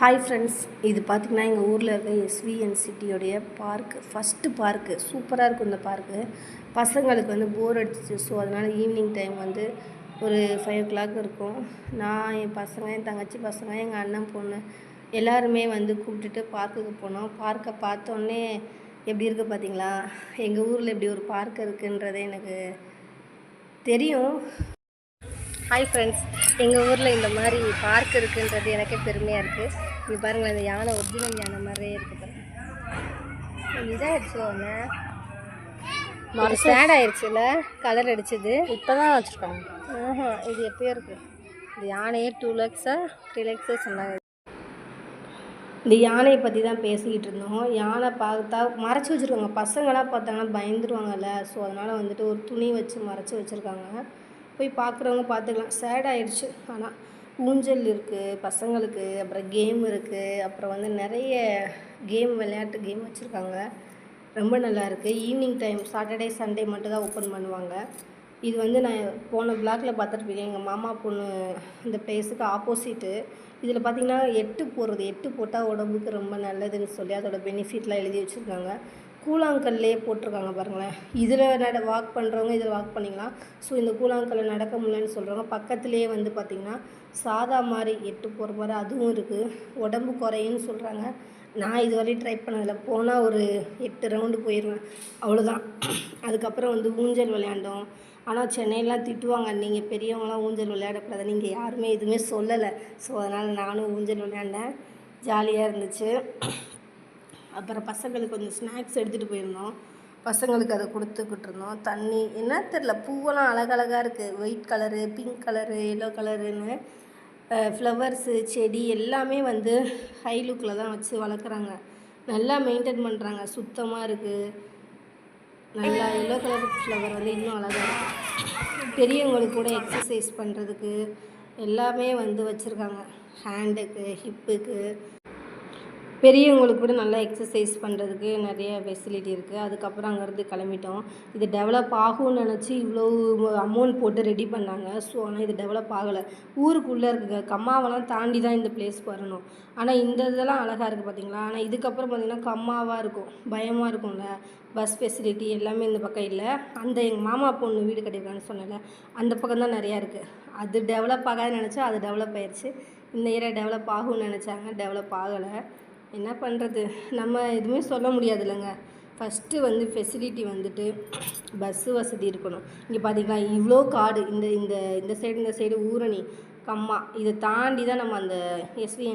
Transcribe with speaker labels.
Speaker 1: Hi friends, இது பார்த்திங்கன்னா எங்கள் ஊரில் இருக்க எஸ்விஎன் சிட்டியோடைய பார்க்கு, ஃபஸ்ட்டு பார்க்கு சூப்பராக இருக்கும். இந்த பார்க்கு பசங்களுக்கு வந்து போர் அடிச்சிச்சு. ஸோ அதனால் ஈவினிங் டைம் வந்து ஒரு 5 o'clock இருக்கும். நான் என் பசங்க, என் தங்கச்சி பசங்க, எங்கள் அண்ணன் பொண்ணு எல்லாருமே வந்து கூப்பிட்டுட்டு பார்க்குக்கு போனோம். பார்க்கை பார்த்தோன்னே எப்படி இருக்குது பார்த்தீங்களா? எங்கள் ஊரில் இப்படி ஒரு பார்க் இருக்குன்றதே எனக்கு தெரியும். ஹாய் ஃப்ரெண்ட்ஸ், எங்கள் ஊரில் இந்த மாதிரி பார்க் இருக்குன்றது எனக்கே பெருமையாக இருக்குது. இங்கே பாருங்களேன், இந்த யானை ஒரிஜினல் யானை மாதிரியே இருக்குது பாருங்கள். இதாகிடுச்சு ஒன்று மறு சேட் ஆயிடுச்சுல, கலர் அடிச்சது இப்போ தான் வச்சுருக்காங்க. இது எப்போயோ இருக்குது. இந்த யானையே 2 lakhs 3 lakhs சொன்னாங்க. இந்த யானையை பற்றி தான் பேசிக்கிட்டு இருந்தோம். யானை பார்த்தா மறைச்சி வச்சுருக்காங்க. பசங்களாம் பார்த்தாங்கன்னா பயந்துருவாங்கல்ல. ஸோ அதனால் வந்துட்டு ஒரு துணி வச்சு மறைச்சி வச்சுருக்காங்க. போய் பார்க்குறவங்க பார்த்துக்கலாம். சேட் ஆகிடுச்சு. ஆனால் ஊஞ்சல் இருக்குது பசங்களுக்கு, அப்புறம் கேம் இருக்குது, அப்புறம் வந்து நிறைய விளையாட்டு கேம் வச்சுருக்காங்க. ரொம்ப நல்லா இருக்குது. ஈவினிங் டைம் சாட்டர்டே சண்டே மட்டும் தான் ஓப்பன் பண்ணுவாங்க. இது வந்து நான் போன பிளாக்கில் பார்த்துருப்பீங்க. எங்கள் மாமா பொண்ணு இந்த பிளேஸுக்கு ஆப்போசிட்டு. இதில் பார்த்திங்கன்னா 8 போடுறது, 8 போட்டால் உடம்புக்கு ரொம்ப நல்லதுன்னு சொல்லி அதோட பெனிஃபிட்லாம் எழுதி வச்சுருக்காங்க. கூழாங்கல்லே போட்டிருக்காங்க பாருங்களேன். இதில் வாக் பண்ணுறவங்க இதில் வாக் பண்ணிக்கலாம். ஸோ இந்த கூழாங்கல்ல நடக்க முடியலன்னு சொல்கிறவங்க பக்கத்துலேயே வந்து பார்த்திங்கன்னா சாதா மாதிரி 8 போடுற மாதிரி அதுவும் இருக்குது. உடம்பு குறையுன்னு சொல்கிறாங்க. நான் இதுவரையும் ட்ரை பண்ணதில்லை. போனால் ஒரு 8 ரவுண்டு போயிடுவேன், அவ்வளோதான். அதுக்கப்புறம் வந்து ஊஞ்சல் விளையாண்டோம். ஆனால் சென்னையெலாம் திட்டுவாங்க, நீங்கள் பெரியவங்களாம் ஊஞ்சல் விளையாடக்கூடாது. நீங்கள் யாருமே எதுவுமே சொல்லலை. ஸோ அதனால் நானும் ஊஞ்சல் விளையாண்டேன். ஜாலியாக இருந்துச்சு. அப்புறம் பசங்களுக்கு கொஞ்சம் ஸ்நாக்ஸ் எடுத்துகிட்டு போயிருந்தோம். பசங்களுக்கு அதை கொடுத்துக்கிட்டு இருந்தோம். தண்ணி என்ன தெரில, பூவெல்லாம் அழகழகாக இருக்குது. White colour, pink colour, yellow கலருன்னு ஃப்ளவர்ஸு செடி எல்லாமே வந்து ஹை லுக்கில் தான் வச்சு வளர்க்குறாங்க. நல்லா மெயின்டைன் பண்ணுறாங்க. சுத்தமாக இருக்குது. நல்லா எல்லோ கலர் ஃப்ளவர் வந்து இன்னும் அழகாக இருக்குது. பெரியவங்களுக்கு கூட எக்ஸசைஸ் பண்ணுறதுக்கு எல்லாமே வந்து வச்சுருக்காங்க. ஹேண்டுக்கு, ஹிப்புக்கு, பெரியவங்களுக்கு கூட நல்லா எக்ஸசைஸ் பண்ணுறதுக்கு நிறைய ஃபெசிலிட்டி இருக்குது. அதுக்கப்புறம் அங்கேருந்து கிளம்பிட்டோம். இது டெவலப் ஆகும்னு நினச்சி இவ்வளோ அமௌண்ட் போட்டு ரெடி பண்ணாங்க. ஸோ ஆனால் இது டெவலப் ஆகலை. ஊருக்குள்ளே இருக்குங்க. கம்மாவெல்லாம் தாண்டி தான் இந்த பிளேஸ்க்கு வரணும். ஆனால் இந்த இதெல்லாம் அழகாக இருக்குது பார்த்தீங்களா? ஆனால் இதுக்கப்புறம் பார்த்திங்கன்னா கம்மாவாக இருக்கும். பயமாக இருக்கும்ல. பஸ் ஃபெசிலிட்டி எல்லாமே இந்த பக்கம் இல்லை. அந்த எங்கள் மாமா பொண்ணு வீடு கட்டியிருக்கான்னு சொன்னேன்ல, அந்த பக்கம் தான் நிறையா இருக்குது. அது டெவலப் ஆகாதுன்னு நினச்சா அது டெவலப் ஆயிடுச்சு. இந்த ஏரியா டெவலப் ஆகும்னு நினச்சாங்க, டெவலப் ஆகலை. என்ன பண்ணுறது, நம்ம எதுவுமே சொல்ல முடியாது இல்லைங்க. ஃபஸ்ட்டு வந்து ஃபெசிலிட்டி வந்துட்டு பஸ்ஸு வசதி இருக்கணும். இங்கே பார்த்திங்களா, இவ்வளோ காடு. இந்த சைடு ஊரணி, கம்மா, இதை தாண்டி தான் நம்ம அந்த எஸ்விஎன்